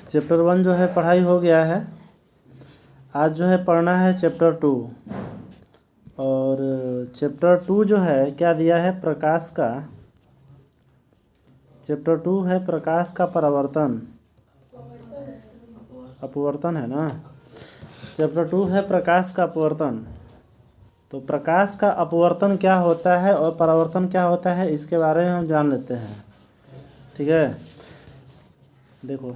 Chapter 1 जो है पढ़ाई हो गया है। आज जो है पढ़ना है चैप्टर 2। और चैप्टर 2 जो है क्या दिया है, प्रकाश का। चैप्टर 2 है प्रकाश का परावर्तन, अपवर्तन है ना। चैप्टर 2 है प्रकाश का अपवर्तन। तो प्रकाश का अपवर्तन क्या होता है और परावर्तन क्या होता है, इसके बारे में हम जान लेते हैं। ठीक है, देखो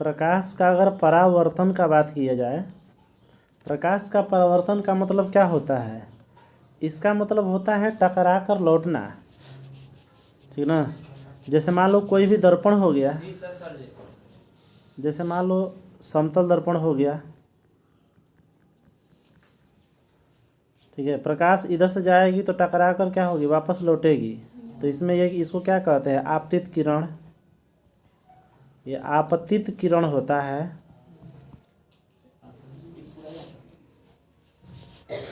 प्रकाश का अगर परावर्तन का बात किया जाए, प्रकाश का परावर्तन का मतलब क्या होता है, इसका मतलब होता है टकरा कर लौटना। ठीक ना। जैसे मान लो कोई भी दर्पण हो गया, जैसे मान लो समतल दर्पण हो गया। ठीक है, प्रकाश इधर से जाएगी तो टकरा कर क्या होगी, वापस लौटेगी। तो इसमें ये इसको क्या कहते हैं, आपतित किरण। ये आपतित किरण होता है।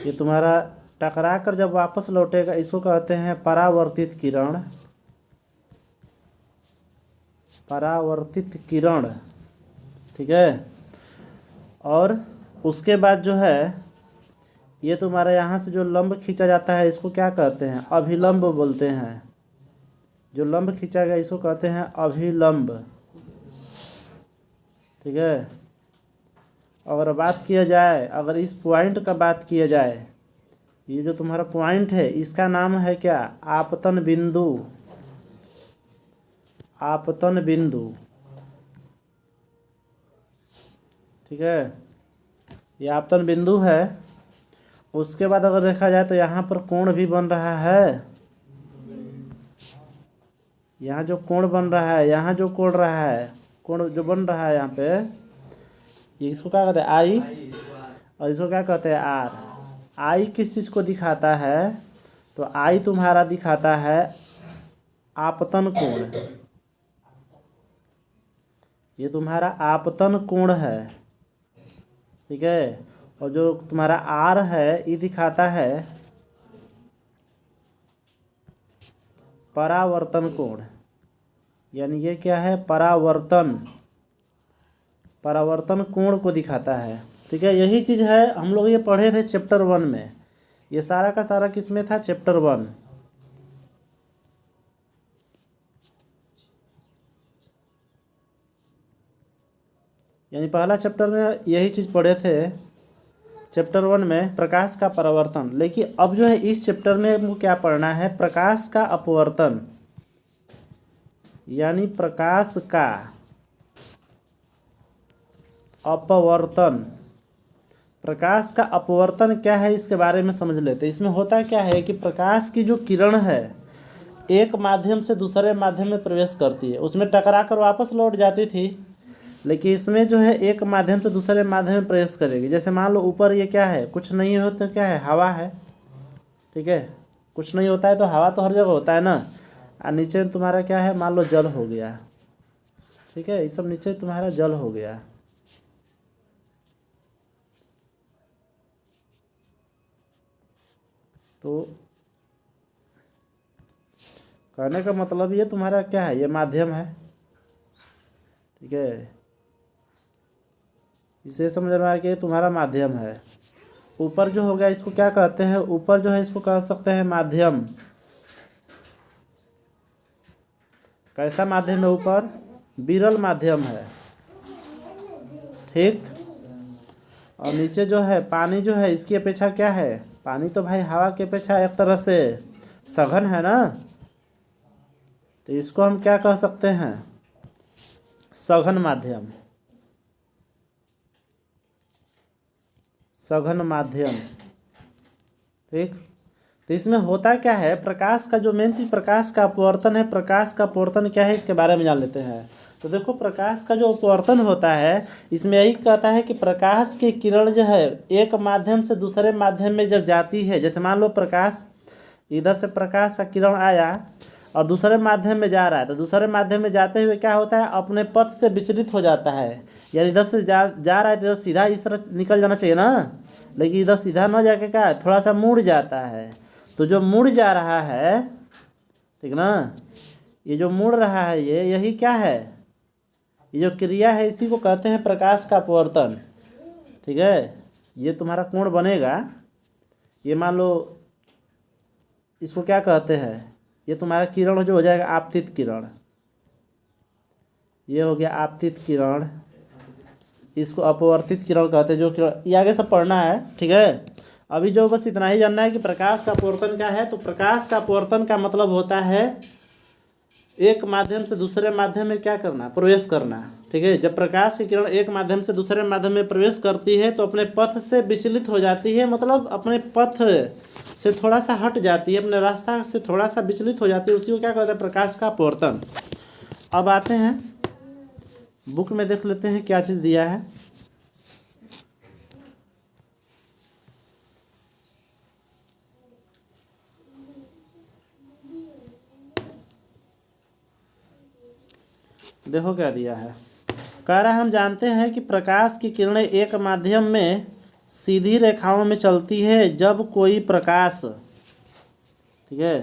ये तुम्हारा टकरा कर जब वापस लौटेगा, इसको कहते हैं परावर्तित किरण। परावर्तित किरण। ठीक है। और उसके बाद जो है, ये तुम्हारा यहाँ से जो लंब खींचा जाता है, इसको क्या कहते हैं, अभिलंब बोलते हैं। जो लंब खींचा गया इसको कहते हैं अभिलंब। ठीक है। अगर बात किया जाए, अगर इस पॉइंट का बात किया जाए, ये जो तुम्हारा पॉइंट है इसका नाम है क्या, आपतन बिंदु। आपतन बिंदु। ठीक है, ये आपतन बिंदु है। उसके बाद अगर देखा जाए तो यहाँ पर कोण भी बन रहा है। यहाँ जो कोण बन रहा है, यहाँ जो कोण रहा है, कोण जो बन रहा है यहाँ पे, ये इसको क्या कहते हैं, आई। और इसको क्या कहते हैं, आर। आई किस चीज़ को दिखाता है, तो आई तुम्हारा दिखाता है आपतन कोण। ये तुम्हारा आपतन कोण है। ठीक है। और जो तुम्हारा आर है, ये दिखाता है परावर्तन कोण। यानी ये क्या है, परावर्तन। परावर्तन कोण को दिखाता है। ठीक है, यही चीज़ है, हम लोग ये पढ़े थे चैप्टर 1 में। ये सारा का सारा किस में था, चैप्टर 1। यानी पहला चैप्टर में यही चीज़ पढ़े थे, चैप्टर 1 में प्रकाश का परावर्तन। लेकिन अब जो है इस चैप्टर में हमको क्या पढ़ना है, प्रकाश का अपवर्तन। यानी प्रकाश का अपवर्तन। प्रकाश का अपवर्तन क्या है, इसके बारे में समझ लेते हैं। इसमें होता क्या है कि प्रकाश की जो किरण है, एक माध्यम से दूसरे माध्यम में प्रवेश करती है, उसमें टकरा कर वापस लौट जाती थी। लेकिन इसमें जो है एक माध्यम से दूसरे माध्यम में प्रवेश करेगी। जैसे मान लो ऊपर ये क्या है, कुछ नहीं हो तो क्या है, हवा है। ठीक है, कुछ नहीं होता है तो हवा तो हर जगह होता है ना। और नीचे तुम्हारा क्या है, मान लो जल हो गया। ठीक है, ये सब नीचे तुम्हारा जल हो गया। तो कहने का मतलब ये तुम्हारा क्या है, ये माध्यम है। ठीक है, इसे समझ में आ गया, तुम्हारा माध्यम है। ऊपर जो हो गया इसको क्या कहते हैं, ऊपर जो है इसको कह सकते हैं माध्यम। कैसा माध्यम है ऊपर, विरल माध्यम है। ठीक। और नीचे जो है पानी जो है, इसकी अपेक्षा क्या है, पानी तो भाई हवा की अपेक्षा एक तरह से सघन है ना। तो इसको हम क्या कह सकते हैं, सघन माध्यम। सघन माध्यम। ठीक। तो इसमें होता क्या है, प्रकाश का जो मेन चीज प्रकाश का अपवर्तन है। प्रकाश का अपवर्तन क्या है, इसके बारे में जान लेते हैं। तो देखो प्रकाश का जो अपवर्तन होता है, इसमें यही कहता है कि प्रकाश की किरण जो है एक माध्यम से दूसरे माध्यम में जब जाती है, जैसे मान लो प्रकाश इधर से, प्रकाश का किरण आया और दूसरे माध्यम में जा रहा है, तो दूसरे माध्यम में जाते हुए क्या होता है, अपने पथ से विचलित हो जाता है। यानी इधर से जा रहा है तो इधर सीधा इस तरह निकल जाना चाहिए ना, लेकिन इधर सीधा न जाके क्या है, थोड़ा सा मुड़ जाता है। तो जो मुड़ जा रहा है, ठीक ना। ये जो मुड़ रहा है यही क्या है, ये जो क्रिया है इसी को कहते हैं प्रकाश का अपवर्तन। ठीक है, ये तुम्हारा कोण बनेगा, ये मान लो इसको क्या कहते हैं, ये तुम्हारा किरण जो हो जाएगा आपतित किरण, ये हो गया आपतित किरण, इसको अपवर्तित किरण कहते हैं। जो किरण ये आगे सब पढ़ना है, ठीक है। अभी जो बस इतना ही जानना है कि प्रकाश का अपवर्तन क्या है। तो प्रकाश का अपवर्तन का मतलब होता है एक माध्यम से दूसरे माध्यम में क्या करना, प्रवेश करना। ठीक है, जब प्रकाश की किरण एक माध्यम से दूसरे माध्यम में प्रवेश करती है तो अपने पथ से विचलित हो जाती है, मतलब अपने पथ से थोड़ा सा हट जाती है, अपने रास्ता से थोड़ा सा विचलित हो जाती है, उसी को क्या कहते हैं, प्रकाश का अपवर्तन। अब आते हैं बुक में, देख लेते हैं क्या चीज़ दिया है। देखो क्या दिया है, कह रहा है हम जानते हैं कि प्रकाश की किरणें एक माध्यम में सीधी रेखाओं में चलती है जब कोई प्रकाश, ठीक है,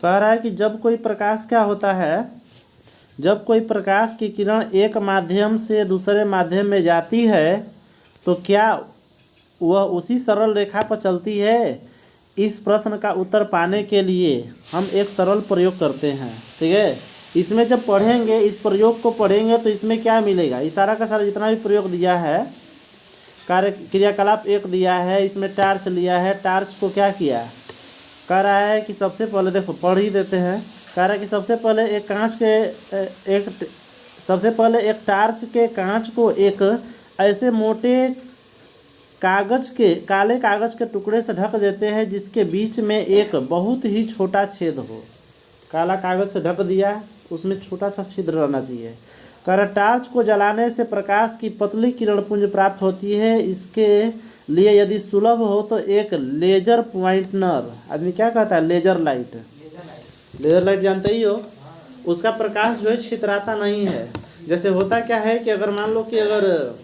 कह रहा है कि जब कोई प्रकाश क्या होता है, जब कोई प्रकाश की किरण एक माध्यम से दूसरे माध्यम में जाती है तो क्या वह उसी सरल रेखा पर चलती है। इस प्रश्न का उत्तर पाने के लिए हम एक सरल प्रयोग करते हैं। ठीक है, इसमें जब पढ़ेंगे, इस प्रयोग को पढ़ेंगे तो इसमें क्या मिलेगा, इशारा का सारा जितना भी प्रयोग दिया है, कार्य क्रियाकलाप एक दिया है, इसमें टार्च लिया है, टार्च को क्या किया, कह रहा है कि सबसे पहले देखो पढ़ ही देते हैं। कह रहा है कि सबसे पहले एक कांच के सबसे पहले एक टार्च के कांच को एक ऐसे मोटे काले कागज के टुकड़े से ढक देते हैं जिसके बीच में एक बहुत ही छोटा छेद हो। काला कागज से ढक दिया, उसमें छोटा सा छिद्र रहना चाहिए। कह रहा टार्च को जलाने से प्रकाश की पतली किरण पुंज प्राप्त होती है। इसके लिए यदि सुलभ हो तो एक लेजर पॉइंटर, आदमी क्या कहता है, लेजर लाइट, लेजर लाइट जानते ही हो, उसका प्रकाश जो है छितराता नहीं है। जैसे होता क्या है कि अगर मान लो कि अगर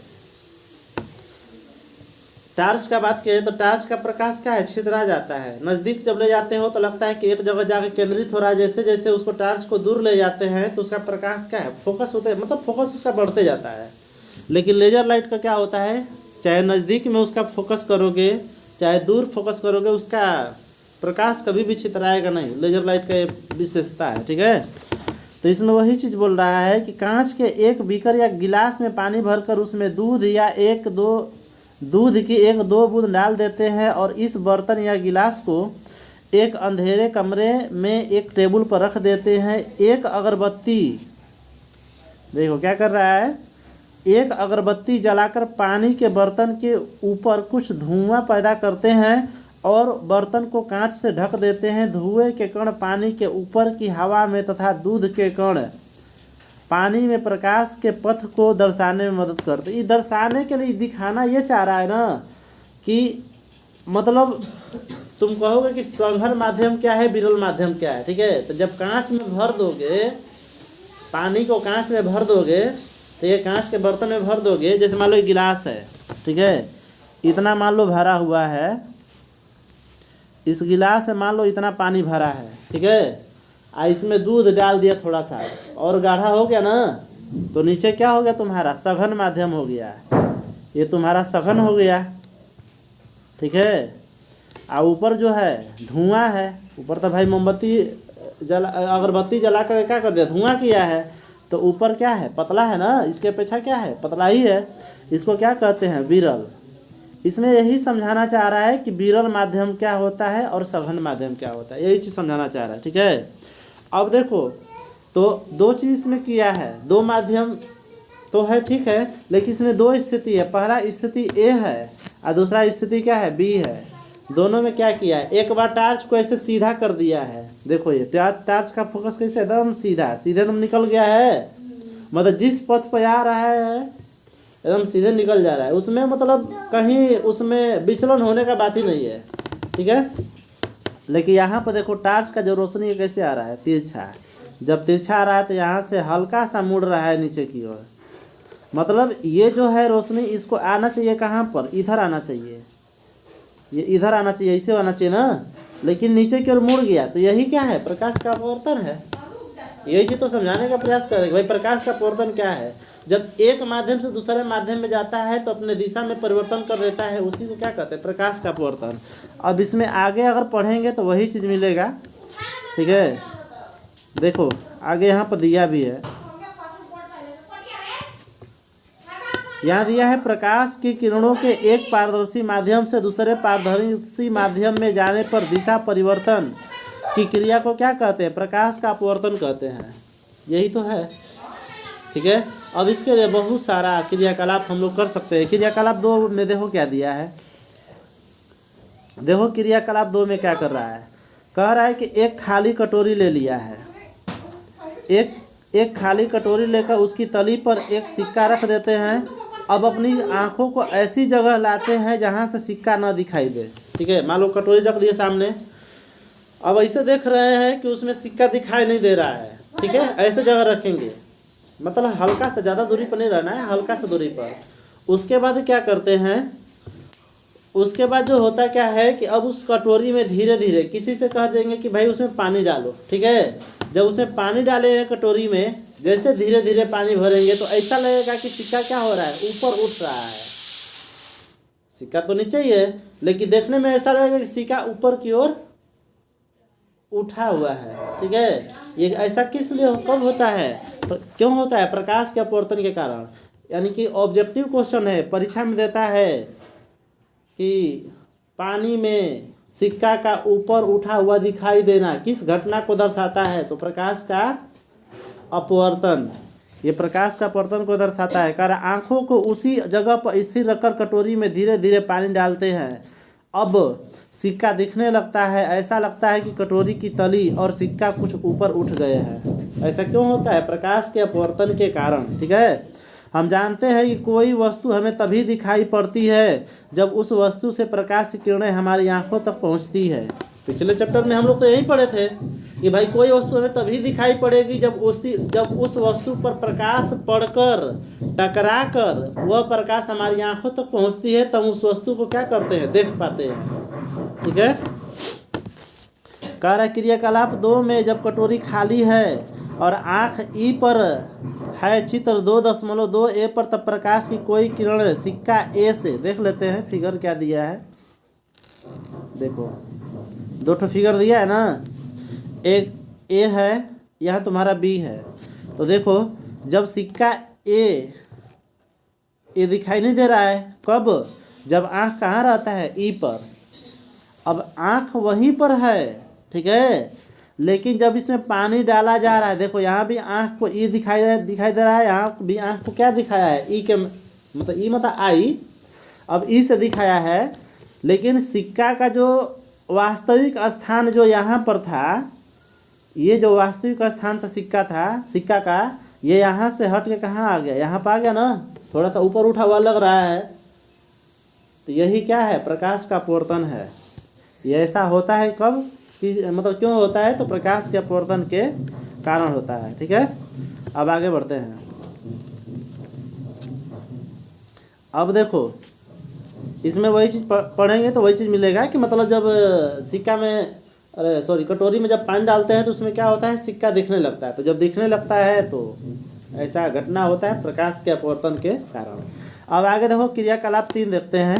टार्च का बात करें तो टार्च का प्रकाश क्या है, छितरा जाता है। नज़दीक जब ले जाते हो तो लगता है कि एक जगह जाकर केंद्रित हो रहा है, जैसे जैसे उसको टार्च को दूर ले जाते हैं तो उसका प्रकाश क्या है, फोकस होता है, मतलब फोकस उसका बढ़ते जाता है। लेकिन लेजर लाइट का क्या होता है, चाहे नज़दीक में उसका फोकस करोगे चाहे दूर फोकस करोगे, उसका प्रकाश कभी भी छितराएगा नहीं। लेजर लाइट का ये विशेषता है। ठीक है, तो इसमें वही चीज़ बोल रहा है कि कांच के एक बीकर या गिलास में पानी भरकर उसमें दूध की एक दो बूंद डाल देते हैं और इस बर्तन या गिलास को एक अंधेरे कमरे में एक टेबल पर रख देते हैं। एक अगरबत्ती, देखो क्या कर रहा है, एक अगरबत्ती जलाकर पानी के बर्तन के ऊपर कुछ धुआं पैदा करते हैं और बर्तन को कांच से ढक देते हैं। धुएं के कण पानी के ऊपर की हवा में तथा दूध के कण पानी में प्रकाश के पथ को दर्शाने में मदद करते। ये दर्शाने के लिए दिखाना ये चाह रहा है ना कि मतलब तुम कहोगे कि सघन माध्यम क्या है, विरल माध्यम क्या है। ठीक है, तो जब कांच में भर दोगे, पानी को कांच में भर दोगे, तो ये कांच के बर्तन में भर दोगे, जैसे मान लो एक गिलास है, ठीक है, इतना मान लो भरा हुआ है, इस गिलास में मान लो इतना पानी भरा है, ठीक है, इसमें दूध डाल दिया थोड़ा सा और गाढ़ा हो गया ना, तो नीचे क्या हो गया, तुम्हारा सघन माध्यम हो गया, ये तुम्हारा सघन हो गया। ठीक है, और ऊपर जो है धुआं है, ऊपर तो भाई मोमबत्ती अगरबत्ती जला कर क्या कर दिया, धुआं किया है, तो ऊपर क्या है, पतला है ना, इसके अपेक्षा क्या है, पतला ही है। इसको क्या कहते हैं, विरल। इसमें यही समझाना चाह रहा है कि विरल माध्यम क्या होता है और सघन माध्यम क्या होता है, यही चीज़ समझाना चाह रहा है। ठीक है, अब देखो तो दो चीज़ इसमें किया है, दो माध्यम तो है, ठीक है, लेकिन इसमें दो स्थिति है। पहला स्थिति ए है और दूसरा स्थिति क्या है, बी है। दोनों में क्या किया है, एक बार टार्च को ऐसे सीधा कर दिया है, देखो ये टार्च का फोकस कैसे एकदम सीधा, सीधे एकदम निकल गया है, मतलब जिस पथ पर आ रहा है एकदम सीधे निकल जा रहा है, उसमें मतलब कहीं उसमें विचलन होने का बात ही नहीं है। ठीक है, लेकिन यहाँ पर देखो टार्च का जो रोशनी कैसे आ रहा है, तिरछा। जब तिरछा आ रहा है तो यहाँ से हल्का सा मुड़ रहा है नीचे की ओर, मतलब ये जो है रोशनी इसको आना चाहिए कहाँ पर, इधर आना चाहिए, ये इधर आना चाहिए, ऐसे आना चाहिए ना, लेकिन नीचे की ओर मुड़ गया। तो यही क्या है, प्रकाश का अपवर्तन है। यही चीज तो समझाने का प्रयास करेंगे भाई, प्रकाश का अपवर्तन क्या है। जब एक माध्यम से दूसरे माध्यम में जाता है तो अपने दिशा में परिवर्तन कर देता है, उसी को क्या कहते हैं, प्रकाश का अपवर्तन। अब इसमें आगे अगर पढ़ेंगे तो वही चीज़ मिलेगा, ठीक है। देखो आगे यहाँ पर दिया भी है, यहाँ दिया है प्रकाश की किरणों के एक पारदर्शी माध्यम से दूसरे पारदर्शी माध्यम में जाने पर दिशा परिवर्तन की क्रिया को क्या कहते हैं, प्रकाश का अपवर्तन कहते हैं। यही तो है, ठीक है। अब इसके लिए बहुत सारा क्रियाकलाप हम लोग कर सकते हैं। क्रियाकलाप 2 में देखो क्या दिया है, देखो क्रियाकलाप 2 में क्या कर रहा है, कह रहा है कि एक खाली कटोरी ले लिया है, एक खाली कटोरी लेकर उसकी तली पर एक सिक्का रख देते हैं। अब अपनी आंखों को ऐसी जगह लाते हैं जहां से सिक्का न दिखाई दे, ठीक है। मान लो कटोरी रख दिए सामने, अब ऐसे देख रहे हैं कि उसमें सिक्का दिखाई नहीं दे रहा है, ठीक है। ऐसे जगह रखेंगे, मतलब हल्का से, ज़्यादा दूरी पर नहीं रहना है, हल्का सा दूरी पर। उसके बाद क्या करते हैं, उसके बाद जो होता क्या है कि अब उस कटोरी में धीरे धीरे किसी से कह देंगे कि भाई उसमें पानी डालो, ठीक है। जब उसमें पानी डाले हैं कटोरी में, जैसे धीरे धीरे पानी भरेंगे तो ऐसा लगेगा कि सिक्का क्या हो रहा है, ऊपर उठ रहा है। सिक्का तो नीचे ही है, लेकिन देखने में ऐसा लगेगा कि सिक्का ऊपर की ओर उठा हुआ है, ठीक है। ये ऐसा किस लिए, कब होता है, क्यों होता है, प्रकाश के अपवर्तन के कारण। यानी कि ऑब्जेक्टिव क्वेश्चन है, परीक्षा में देता है कि पानी में सिक्का का ऊपर उठा हुआ दिखाई देना किस घटना को दर्शाता है, तो प्रकाश का अपवर्तन। ये प्रकाश का अपवर्तन को दर्शाता है। कारण आंखों को उसी जगह पर स्थिर रखकर कटोरी में धीरे धीरे पानी डालते हैं, अब सिक्का दिखने लगता है, ऐसा लगता है कि कटोरी की तली और सिक्का कुछ ऊपर उठ गए हैं। ऐसा क्यों होता है, प्रकाश के अपवर्तन के कारण, ठीक है। हम जानते हैं कि कोई वस्तु हमें तभी दिखाई पड़ती है जब उस वस्तु से प्रकाश की किरणें हमारी आंखों तक पहुंचती है। पिछले चैप्टर में हम लोग तो यही पढ़े थे कि भाई कोई वस्तु हमें तभी दिखाई पड़ेगी जब उस वस्तु पर प्रकाश पड़कर टकरा कर वह प्रकाश हमारी आंखों तक पहुंचती है, तब उस वस्तु को क्या करते हैं, देख पाते हैं, ठीक है। कार्य क्रियाकलाप 2 में जब कटोरी खाली है और आँख ई पर है, चित्र 2.2 पर, तब प्रकाश की कोई किरण सिक्का ए से, देख लेते हैं फिगर क्या दिया है। देखो 2 फिगर दिया है ना, एक ए है, यह तुम्हारा बी है। तो देखो जब सिक्का ए दिखाई नहीं दे रहा है, कब, जब आँख कहाँ रहता है, ई पर। अब आँख वहीं पर है, ठीक है, लेकिन जब इसमें पानी डाला जा रहा है, देखो यहाँ भी आँख को ई दिखाई दे रहा है, यहाँ भी आँख को क्या दिखाया है, ई के मतलब ई मतलब आई, अब ई से दिखाया है। लेकिन सिक्का का जो वास्तविक स्थान जो यहाँ पर था, ये जो वास्तविक स्थान था सिक्का का, ये यहाँ से हट के कहाँ आ गया, यहाँ पर आ गया ना, थोड़ा सा ऊपर उठा हुआ लग रहा है। तो यही क्या है, प्रकाश का अपवर्तन है। ये ऐसा होता है कब कि मतलब क्यों होता है, तो प्रकाश के अपवर्तन के कारण होता है, ठीक है। अब आगे बढ़ते हैं। अब देखो इसमें वही चीज़ पढ़ेंगे तो वही चीज़ मिलेगा कि मतलब जब सिक्का में कटोरी में जब पानी डालते हैं तो उसमें क्या होता है, सिक्का दिखने लगता है। तो जब दिखने लगता है तो ऐसा घटना होता है प्रकाश के अपवर्तन के कारण। अब आगे देखो क्रियाकलाप 3 देखते हैं।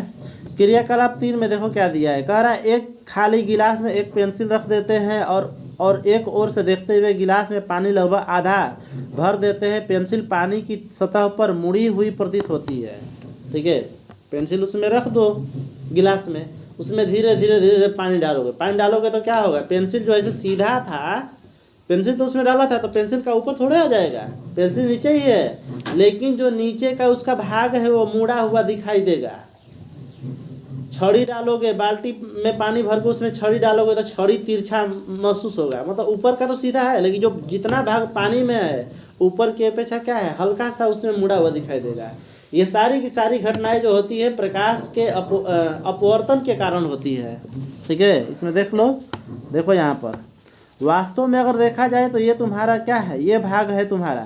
क्रियाकलाप 3 में देखो क्या दिया है, कह रहा है एक खाली गिलास में एक पेंसिल रख देते हैं और एक ओर से देखते हुए गिलास में पानी लगभग आधा भर देते हैं। पेंसिल पानी की सतह पर मुड़ी हुई प्रतीत होती है, ठीक है। पेंसिल उसमें रख दो गिलास में, उसमें धीरे धीरे पानी डालोगे तो क्या होगा, पेंसिल जो ऐसे सीधा था, पेंसिल तो उसमें डाला था तो पेंसिल का ऊपर थोड़े आ जाएगा, पेंसिल नीचे ही है, लेकिन जो नीचे का उसका भाग है वो मुड़ा हुआ दिखाई देगा। छड़ी डालोगे, बाल्टी में पानी भर के उसमें छड़ी डालोगे तो छड़ी तिरछा महसूस होगा, मतलब ऊपर का तो सीधा है, लेकिन जो जितना भाग पानी में है ऊपर की अपेक्षा क्या है, हल्का सा उसमें मुड़ा हुआ दिखाई देगा। ये सारी की सारी घटनाएं जो होती है प्रकाश के अपवर्तन के कारण होती है, ठीक है। इसमें देख लो, देखो यहाँ पर वास्तव में अगर देखा जाए तो ये तुम्हारा क्या है, ये भाग है तुम्हारा,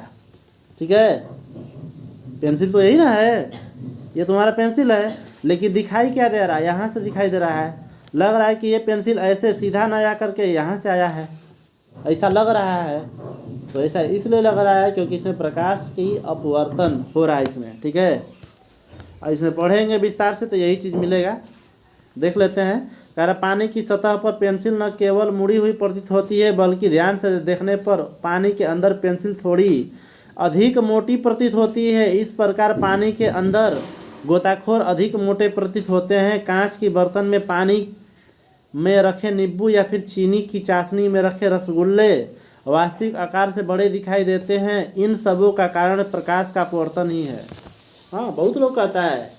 ठीक है। पेंसिल तो यही ना है, ये तुम्हारा पेंसिल है, लेकिन दिखाई क्या दे रहा है, यहाँ से दिखाई दे रहा है। लग रहा है कि ये पेंसिल ऐसे सीधा ना आ करके यहाँ से आया है, ऐसा लग रहा है। तो ऐसा इसलिए लग रहा है क्योंकि इसमें प्रकाश की अपवर्तन हो रहा है इसमें, ठीक है। और इसमें पढ़ेंगे विस्तार से तो यही चीज़ मिलेगा। देख लेते हैं। कह रहा पानी की सतह पर पेंसिल न केवल मुड़ी हुई प्रतीत होती है, बल्कि ध्यान से देखने पर पानी के अंदर पेंसिल थोड़ी अधिक मोटी प्रतीत होती है। इस प्रकार पानी के अंदर गोताखोर अधिक मोटे प्रतीत होते हैं। कांच की बर्तन में पानी में रखे नींबू या फिर चीनी की चाशनी में रखे रसगुल्ले वास्तविक आकार से बड़े दिखाई देते हैं। इन सबों का कारण प्रकाश का अपवर्तन ही है। हाँ, बहुत लोग कहता है,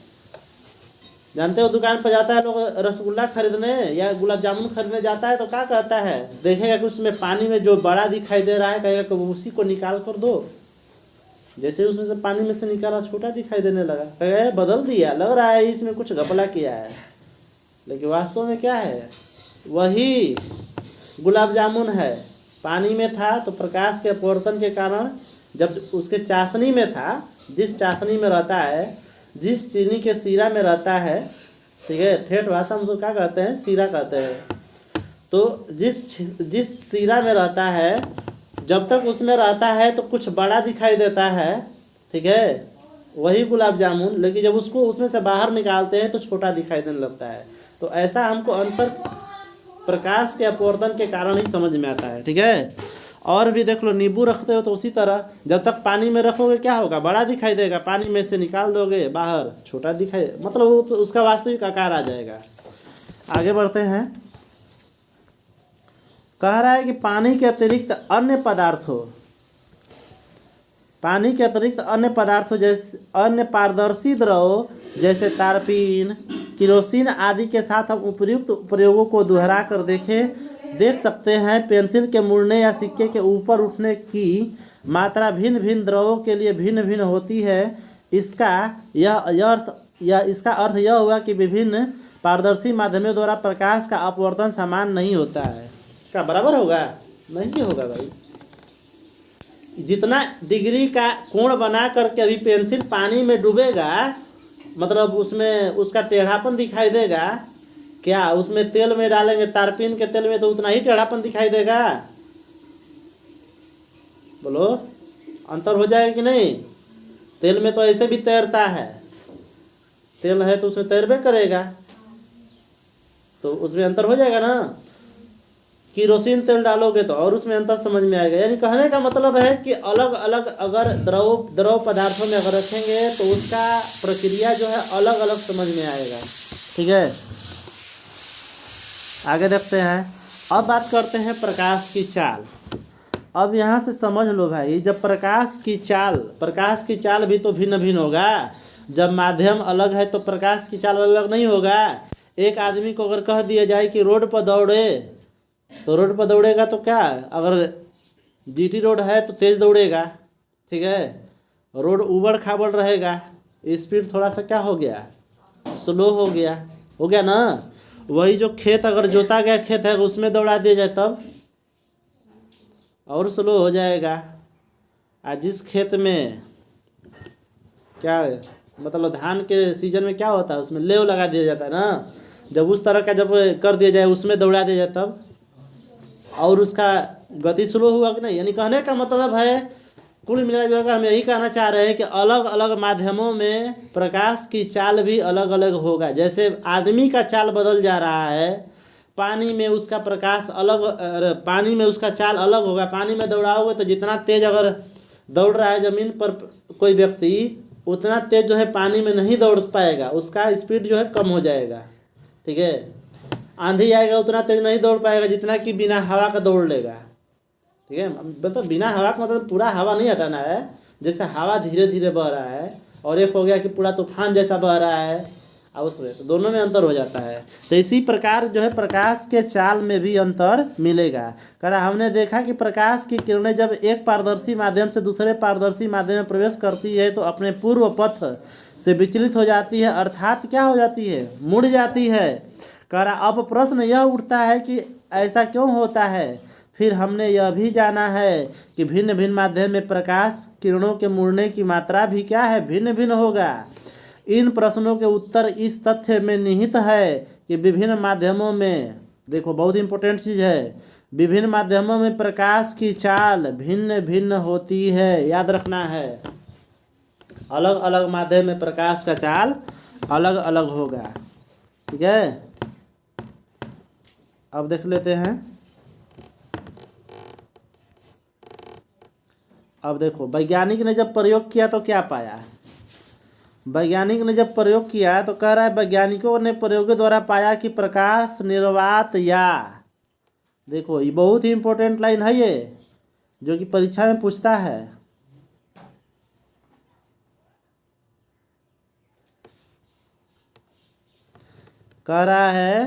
जानते हो, दुकान पर जाता है लोग रसगुल्ला खरीदने या गुलाब जामुन खरीदने जाता है तो क्या कहता है, देखेगा कि उसमें पानी में जो बड़ा दिखाई दे रहा है, कहेगा कि उसी को निकाल कर दो। जैसे उसमें से पानी में से निकाला छोटा दिखाई देने लगा, कहेगा बदल दिया, लग रहा है इसमें कुछ घपला किया है। लेकिन वास्तव में क्या है, वही गुलाब जामुन है। पानी में था तो प्रकाश के अपवर्तन के कारण, जब उसके चाशनी में था, जिस चाशनी में रहता है, जिस चीनी के सीरा में रहता है, ठीक है, ठेठ भाषा में उसको क्या कहते हैं, सीरा कहते हैं। तो जिस सीरा में रहता है, जब तक उसमें रहता है तो कुछ बड़ा दिखाई देता है, ठीक है, वही गुलाब जामुन। लेकिन जब उसको उसमें से बाहर निकालते हैं तो छोटा दिखाई देने लगता है। तो ऐसा हमको अंतर प्रकाश के अपवर्तन के कारण ही समझ में आता है, ठीक है। और भी देख लो, नींबू रखते हो तो उसी तरह, जब तक पानी में रखोगे क्या होगा, बड़ा दिखाई देगा, पानी में से निकाल दोगे बाहर छोटा दिखाई, मतलब उसका वास्तविक आकार आ जाएगा। आगे बढ़ते हैं। कह रहा है कि पानी के अतिरिक्त अन्य पदार्थों जैसे अन्य पारदर्शी द्रव जैसे तारपीन, केरोसिन आदि के साथ हम उपयुक्त प्रयोगों को दोहरा कर देख सकते हैं। पेंसिल के मुड़ने या सिक्के के ऊपर उठने की मात्रा भिन्न भिन्न द्रवों के लिए भिन्न भिन्न होती है। इसका अर्थ यह हुआ कि विभिन्न पारदर्शी माध्यमों द्वारा प्रकाश का अपवर्तन समान नहीं होता है। क्या बराबर होगा? नहीं होगा भाई। जितना डिग्री का कोण बना करके अभी पेंसिल पानी में डूबेगा, मतलब उसमें उसका टेढ़ापन दिखाई देगा। क्या उसमें तेल में डालेंगे, तारपीन के तेल में, तो उतना ही टेढ़ापन दिखाई देगा? बोलो, अंतर हो जाएगा कि नहीं? तेल में तो ऐसे भी तैरता है, तेल है तो उसमें तैरबे करेगा, तो उसमें अंतर हो जाएगा ना। केरोसिन तेल डालोगे तो और उसमें अंतर समझ में आएगा। यानी कहने का मतलब है कि अलग अलग अगर द्रव पदार्थों में अगर रखेंगे तो उसका प्रक्रिया जो है अलग अलग समझ में आएगा, ठीक है। आगे देखते हैं। अब बात करते हैं प्रकाश की चाल। अब यहाँ से समझ लो भाई, जब प्रकाश की चाल भी तो भिन्न भिन्न होगा। जब माध्यम अलग है तो प्रकाश की चाल अलग नहीं होगा। एक आदमी को अगर कह दिया जाए कि रोड पर दौड़े, तो रोड पर दौड़ेगा तो क्या, अगर जीटी रोड है तो तेज़ दौड़ेगा, ठीक है। रोड उबड़ खाबड़ रहेगा, स्पीड थोड़ा सा क्या हो गया, स्लो हो गया ना। वही जो खेत अगर जोता गया खेत है उसमें दौड़ा दिया जाए तब और स्लो हो जाएगा। आज जिस खेत में क्या मतलब धान के सीजन में क्या होता है, उसमें लेव लगा दिया जाता है ना, जब उस तरह का जब कर दिया जाए, उसमें दौड़ा दिया जाए तब और उसका गति स्लो हुआ कि नहीं। यानी कहने का मतलब है, कुल मिलाकर हम यही कहना चाह रहे हैं कि अलग अलग माध्यमों में प्रकाश की चाल भी अलग अलग होगा। जैसे आदमी का चाल बदल जा रहा है, पानी में उसका प्रकाश अलग, पानी में उसका चाल अलग होगा। पानी में दौड़ाओगे तो जितना तेज़ अगर दौड़ रहा है ज़मीन पर कोई व्यक्ति, उतना तेज़ जो है पानी में नहीं दौड़ पाएगा, उसका स्पीड जो है कम हो जाएगा, ठीक है। आंधी आएगा उतना तेज नहीं दौड़ पाएगा जितना कि बिना हवा का दौड़ लेगा, ठीक है। मतलब बिना हवा का मतलब पूरा हवा नहीं हटाना है, जैसे हवा धीरे धीरे बह रहा है और एक हो गया कि पूरा तूफान जैसा बह रहा है, और उसमें तो दोनों में अंतर हो जाता है। तो इसी प्रकार जो है प्रकाश के चाल में भी अंतर मिलेगा। कारण हमने देखा कि प्रकाश की किरणें जब एक पारदर्शी माध्यम से दूसरे पारदर्शी माध्यम में प्रवेश करती है तो अपने पूर्व पथ से विचलित हो जाती है, अर्थात क्या हो जाती है, मुड़ जाती है। कह रहा अब प्रश्न यह उठता है कि ऐसा क्यों होता है। फिर हमने यह भी जाना है कि भिन्न भिन्न माध्यम में प्रकाश किरणों के मुड़ने की मात्रा भी क्या है, भिन्न भिन्न होगा। इन प्रश्नों के उत्तर इस तथ्य में निहित है कि विभिन्न माध्यमों में, देखो बहुत इंपॉर्टेंट चीज़ है, विभिन्न माध्यमों में प्रकाश की चाल भिन्न भिन्न होती है। याद रखना है, अलग अलग माध्यम में प्रकाश का चाल अलग अलग होगा। ठीक है, अब देख लेते हैं। अब देखो, वैज्ञानिक ने जब प्रयोग किया तो क्या पाया। वैज्ञानिक ने जब प्रयोग किया तो कह रहा है वैज्ञानिकों ने प्रयोगों द्वारा पाया कि प्रकाश निर्वात या, देखो ये बहुत ही इंपॉर्टेंट लाइन है ये, जो कि परीक्षा में पूछता है। कह रहा है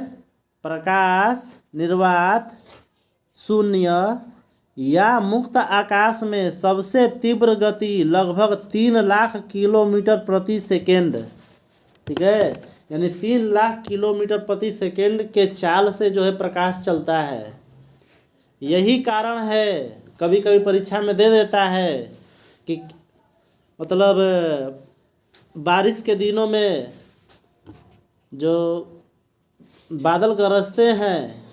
प्रकाश निर्वात शून्य या मुक्त आकाश में सबसे तीव्र गति लगभग 3 लाख किलोमीटर प्रति सेकेंड, ठीक है, यानी 3 लाख किलोमीटर प्रति सेकेंड के चाल से जो है प्रकाश चलता है। यही कारण है, कभी कभी परीक्षा में दे देता है कि मतलब बारिश के दिनों में जो बादल गरजते हैं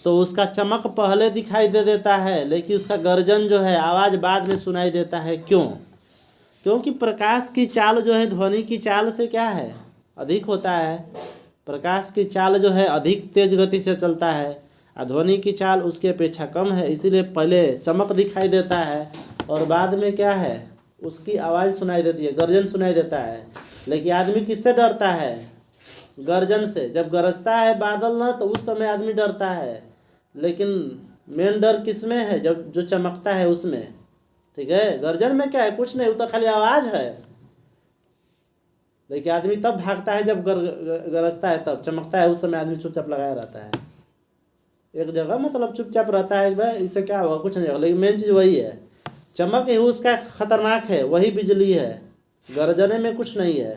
तो उसका चमक पहले दिखाई दे देता है, लेकिन उसका गर्जन जो है आवाज़ बाद में सुनाई देता है। क्यों? क्योंकि प्रकाश की चाल जो है ध्वनि की चाल से क्या है, अधिक होता है। प्रकाश की चाल जो है अधिक तेज गति से चलता है और ध्वनि की चाल उसकी अपेक्षा कम है, इसीलिए पहले चमक दिखाई देता है और बाद में क्या है, उसकी आवाज़ सुनाई देती है, गर्जन सुनाई देता है। लेकिन आदमी किससे डरता है? गर्जन से। जब गरजता है बादल ना तो उस समय आदमी डरता है, लेकिन मेन डर किस में है, जब जो चमकता है उसमें। ठीक है, गर्जन में क्या है, कुछ नहीं, वो तो खाली आवाज़ है। लेकिन आदमी तब भागता है जब गरजता है, तब चमकता है उस समय आदमी चुपचाप लगाया रहता है एक जगह, मतलब चुपचाप रहता है। भाई इससे क्या होगा, कुछ नहीं होगा, लेकिन मेन चीज़ वही है, चमक ही उसका खतरनाक है, वही बिजली है, गरजने में कुछ नहीं है।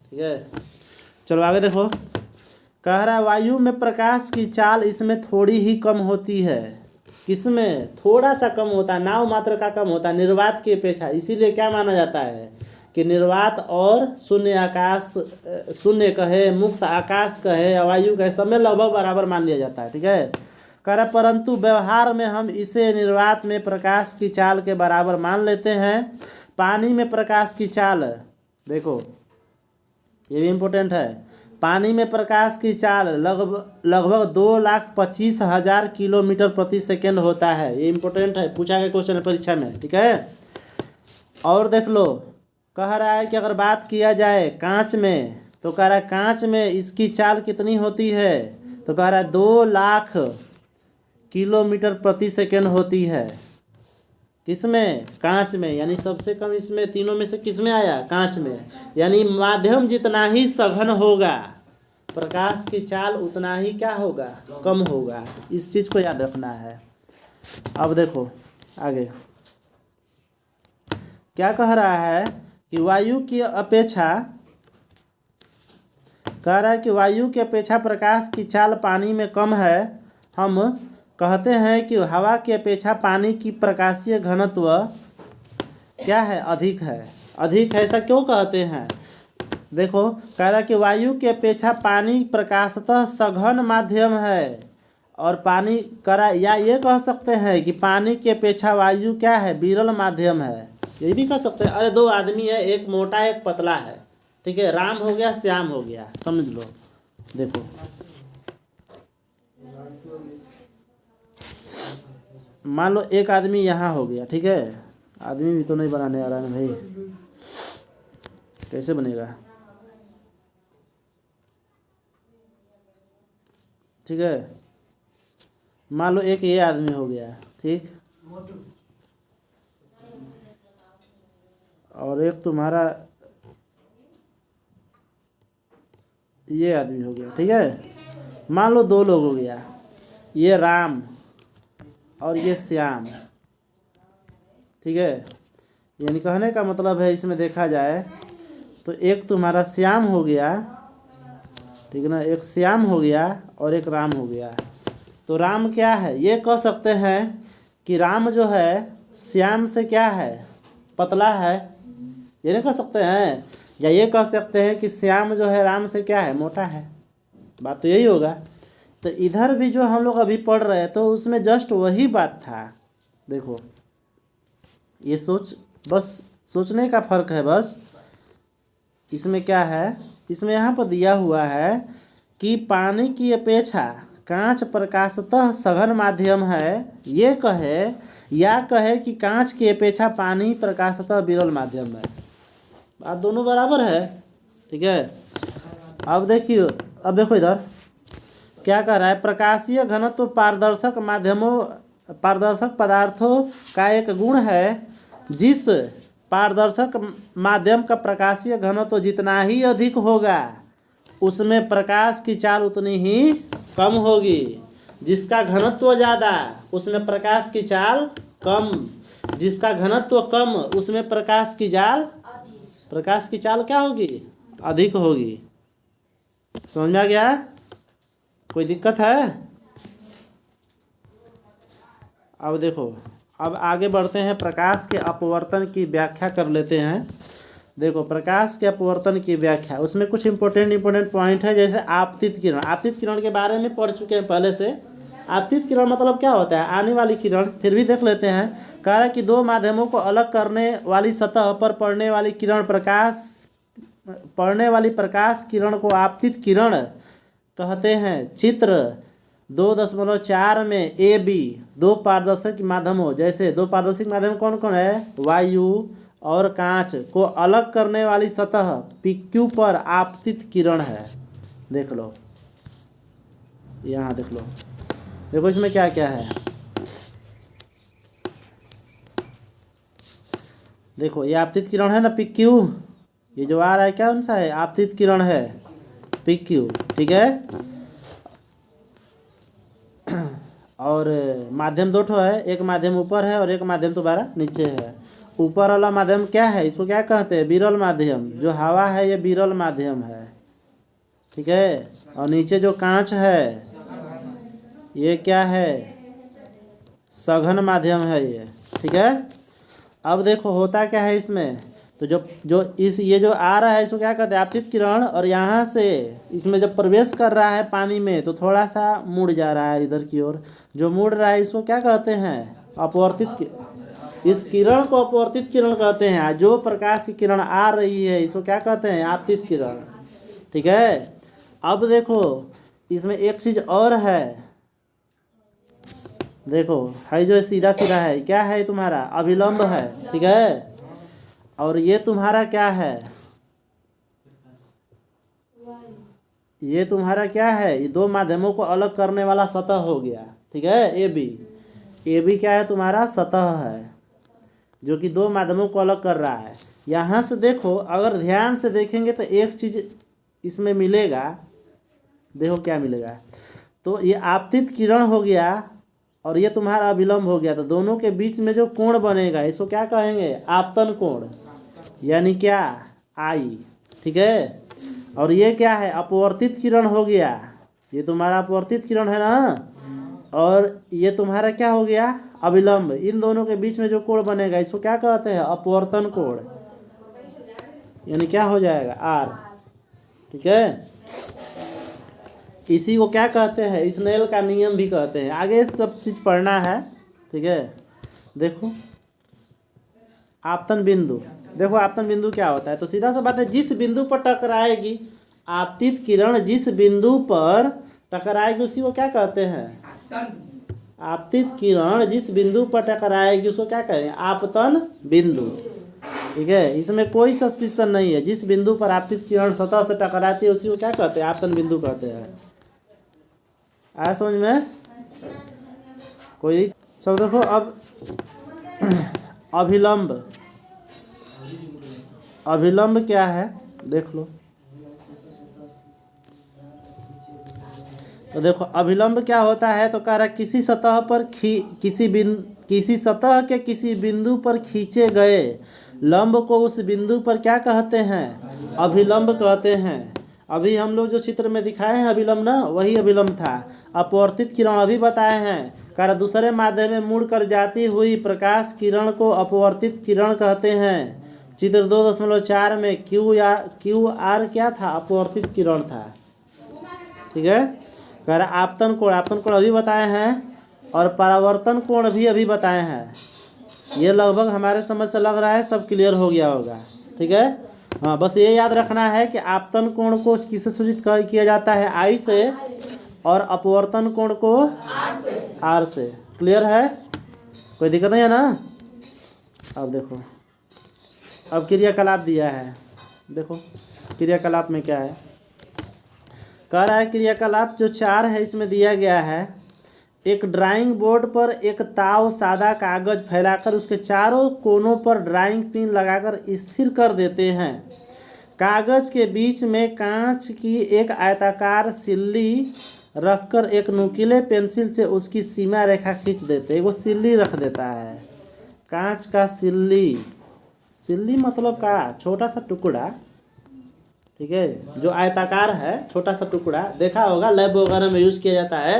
ठीक है, चलो आगे देखो। कह रहा है वायु में प्रकाश की चाल इसमें थोड़ी ही कम होती है। किसमें? थोड़ा सा कम होता है, नाव मात्र का कम होता है निर्वात की अपेक्षा। इसीलिए क्या माना जाता है कि निर्वात और शून्य आकाश, शून्य कहे, मुक्त आकाश कहे, वायु कहे, सब में लगभग बराबर मान लिया जाता है। ठीक है, कह रहा परंतु व्यवहार में हम इसे निर्वात में प्रकाश की चाल के बराबर मान लेते हैं। पानी में प्रकाश की चाल, देखो ये भी इम्पोर्टेंट है, पानी में प्रकाश की चाल लगभग 2,25,000 किलोमीटर प्रति सेकेंड होता है। ये इम्पोर्टेंट है, पूछा गया क्वेश्चन है परीक्षा में। ठीक है, और देख लो, कह रहा है कि अगर बात किया जाए कांच में, तो कह रहा है कांच में इसकी चाल कितनी होती है, तो कह रहा है 2 लाख किलोमीटर प्रति सेकेंड होती है। किसमें? कांच में, यानी सबसे कम इसमें तीनों में से किसमें आया? कांच में। यानी माध्यम जितना ही सघन होगा प्रकाश की चाल उतना ही क्या होगा, कम होगा। इस चीज़ को याद रखना है। अब देखो आगे क्या कह रहा है कि वायु की अपेक्षा, कह रहा है कि वायु की अपेक्षा प्रकाश की चाल पानी में कम है। हम कहते हैं कि हवा की अपेक्षा पानी की प्रकाशीय घनत्व क्या है, अधिक है। अधिक है, ऐसा क्यों कहते हैं? देखो, कह रहा है कि वायु की अपेक्षा पानी प्रकाशतः सघन माध्यम है, और पानी करा, या ये कह सकते हैं कि पानी की अपेक्षा वायु क्या है, विरल माध्यम है। ये भी कह सकते हैं। अरे 2 आदमी है, एक मोटा एक पतला है, ठीक है, राम हो गया श्याम हो गया, समझ लो। देखो मान लो एक आदमी यहाँ हो गया, ठीक है, आदमी भी तो नहीं बनाने आ रहा है भाई, कैसे बनेगा? ठीक है, मान लो एक ये आदमी हो गया, ठीक, और एक तुम्हारा ये आदमी हो गया। ठीक है, मान लो 2 लोग हो गया, ये राम और ये श्याम। ठीक है, यानी कहने का मतलब है इसमें देखा जाए तो एक तुम्हारा श्याम हो गया, ठीक है ना, एक श्याम हो गया और एक राम हो गया। तो राम क्या है, ये कह सकते हैं कि राम जो है श्याम से क्या है, पतला है, ये नहीं कह सकते हैं। या ये कह सकते हैं कि श्याम जो है राम से क्या है, मोटा है। बात तो यही होगा। तो इधर भी जो हम लोग अभी पढ़ रहे हैं तो उसमें जस्ट वही बात था। देखो ये बस सोचने का फर्क है बस। इसमें क्या है, इसमें यहाँ पर दिया हुआ है कि पानी की अपेक्षा कांच प्रकाशतः सघन माध्यम है, ये कहे या कहे कि कांच की अपेक्षा पानी प्रकाशतः विरल माध्यम है। बात दोनों बराबर है, ठीक है। अब देखिए, अब देखो इधर क्या कह रहा है, प्रकाशीय घनत्व पारदर्शक पदार्थों का एक गुण है। जिस पारदर्शक माध्यम का प्रकाशीय घनत्व जितना ही अधिक होगा उसमें प्रकाश की चाल उतनी ही कम होगी। जिसका घनत्व ज़्यादा उसमें प्रकाश की चाल कम, जिसका घनत्व कम उसमें प्रकाश की चाल क्या होगी, अधिक होगी। समझ में आ गया? कोई दिक्कत है? अब देखो, अब आगे बढ़ते हैं, प्रकाश के अपवर्तन की व्याख्या कर लेते हैं। देखो प्रकाश के अपवर्तन की व्याख्या, उसमें कुछ इंपॉर्टेंट पॉइंट है। जैसे आपतित किरण, आपतित किरण के बारे में पढ़ चुके हैं पहले से। आपतित किरण मतलब क्या होता है, आने वाली किरण। फिर भी देख लेते हैं। कह रहा है कि दो माध्यमों को अलग करने वाली सतह पर पड़ने वाली प्रकाश किरण को आपतित किरण कहते हैं। चित्र 2.4 में AB दो पारदर्शक माध्यम हो, जैसे दो पारदर्शक माध्यम कौन कौन है, वायु और कांच को अलग करने वाली सतह PQ पर आपतित किरण है। देख लो, यहाँ देख लो, देखो इसमें क्या क्या है। देखो ये आपतित किरण है ना PQ, ये जो आ रहा है क्या कौन सा है, आपतित किरण है PQ, ठीक है। और माध्यम दो ठो है, एक माध्यम ऊपर है और एक माध्यम तुम्हारा नीचे है। ऊपर वाला माध्यम क्या है, इसको क्या कहते हैं, विरल माध्यम। जो हवा है ये विरल माध्यम है, ठीक है। और नीचे जो कांच है ये क्या है, सघन माध्यम है ये, ठीक है। अब देखो होता क्या है इसमें, तो ये जो आ रहा है इसको क्या कहते हैं, आपतित किरण। और यहाँ से इसमें जब प्रवेश कर रहा है पानी में तो थोड़ा सा मुड़ जा रहा है इधर की ओर। जो मुड़ रहा है इसको क्या कहते हैं, अपवर्तित। इस किरण को अपवर्तित किरण कहते हैं। जो प्रकाश की किरण आ रही है इसको क्या कहते हैं, आपतित किरण, ठीक है। अब देखो इसमें एक चीज और है, देखो है जो सीधा सीधा है, क्या है तुम्हारा, अभिलंब है, ठीक है। और ये तुम्हारा क्या है, ये तुम्हारा क्या है, ये दो माध्यमों को अलग करने वाला सतह हो गया, ठीक है। AB क्या है, तुम्हारा सतह है जो कि दो माध्यमों को अलग कर रहा है। यहाँ से देखो, अगर ध्यान से देखेंगे तो एक चीज इसमें मिलेगा। देखो क्या मिलेगा, तो ये आपतित किरण हो गया और ये तुम्हारा अभिलंब हो गया। तो दोनों के बीच में जो कोण बनेगा इसको क्या कहेंगे, आपतन कोण, यानी क्या, I, ठीक है। और ये क्या है, अपवर्तित किरण हो गया। ये तुम्हारा अपवर्तित किरण है ना, और ये तुम्हारा क्या हो गया, अभिलंब। इन दोनों के बीच में जो कोण बनेगा इसको क्या कहते हैं, अपवर्तन कोण, यानी क्या हो जाएगा, R, ठीक है। इसी को क्या कहते हैं, स्नेल का नियम भी कहते हैं। आगे सब चीज पढ़ना है, ठीक है। देखो आपतन बिंदु, देखो आपतन बिंदु क्या होता है, तो सीधा सा बात है, जिस बिंदु पर टकराएगी आपतित किरण, जिस बिंदु पर टकराएगी उसी को क्या कहते हैं, आपतित किरण जिस बिंदु पर टकराएगी उसको क्या कहेंगे, आपतन बिंदु, ठीक है। इसमें कोई सस्पिशन नहीं है। जिस बिंदु पर आपतित किरण सतह से टकराती है उसी को क्या कहते हैं, आपतन बिंदु कहते हैं। आया समझ में कोई? सब देखो अब अभिलंब क्या है देख लो। तो देखो अभिलंब क्या होता है, तो कह रहा है किसी सतह पर किसी सतह के किसी बिंदु पर खींचे गए लंब को उस बिंदु पर क्या कहते हैं, अभिलंब कहते हैं। अभी हम लोग जो चित्र में दिखाए हैं अभिलंब ना, वही अभिलंब था। अपवर्तित किरण अभी बताए हैं, कारण दूसरे माध्यम में मुड़कर जाती हुई प्रकाश किरण को अपवर्तित किरण कहते हैं। चित्र 2.4 में क्यू आर क्या था? अपवर्तित किरण था। ठीक है, कह रहा आपतन कोण अभी बताए हैं, और परावर्तन कोण भी अभी बताए हैं। ये लगभग हमारे समझ से लग रहा है सब क्लियर हो गया होगा। ठीक है, हाँ, बस ये याद रखना है कि आपतन कोण को किससे सूचित किया जाता है? आई से, और अपवर्तन कोण को आर से। क्लियर है? कोई दिक्कत नहीं है ना? अब देखो, अब क्रियाकलाप दिया है। देखो क्रियाकलाप में क्या है, कह रहा है क्रियाकलाप जो 4 है इसमें दिया गया है। एक ड्राइंग बोर्ड पर एक ताव सादा कागज फैलाकर उसके चारों कोनों पर ड्राइंग पिन लगाकर स्थिर कर देते हैं। कागज के बीच में कांच की एक आयताकार सिल्ली रखकर एक नुकीले पेंसिल से उसकी सीमा रेखा खींच देते हैं। वो सिल्ली रख देता है, कांच का सिल्ली। सिल्ली मतलब का छोटा सा टुकड़ा, ठीक है, जो आयताकार है, छोटा सा टुकड़ा। देखा होगा लैब वगैरह में यूज़ किया जाता है।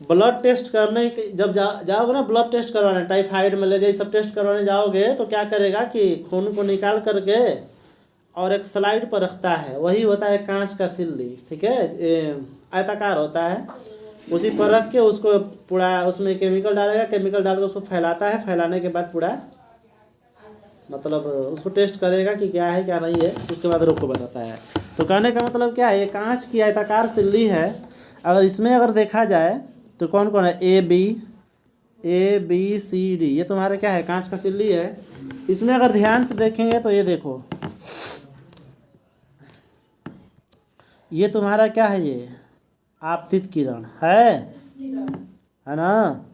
ब्लड टेस्ट करने जब जाओगे ना, ब्लड टेस्ट करवाने, टाइफाइड मलेरिया ये सब टेस्ट करवाने जाओगे तो क्या करेगा कि खून को निकाल करके और एक स्लाइड पर रखता है, वही होता है कांच का सिल्ली। ठीक है, आयताकार होता है, उसी पर रख के उसको पूरा उसमें केमिकल डालेगा, केमिकल डाल के उसको फैलाता है। फैलाने के बाद पूरा मतलब उसको टेस्ट करेगा कि क्या है क्या नहीं है, उसके बाद रोग को बताता है। तो कहने का मतलब क्या है, ये कांच की आयताकार सिल्ली है। अगर इसमें अगर देखा जाए तो कौन कौन है? A B C D, ये तुम्हारा क्या है? कांच का सिल्ली है। इसमें अगर ध्यान से देखेंगे तो ये देखो, ये तुम्हारा क्या है? ये आपतित किरण है ना?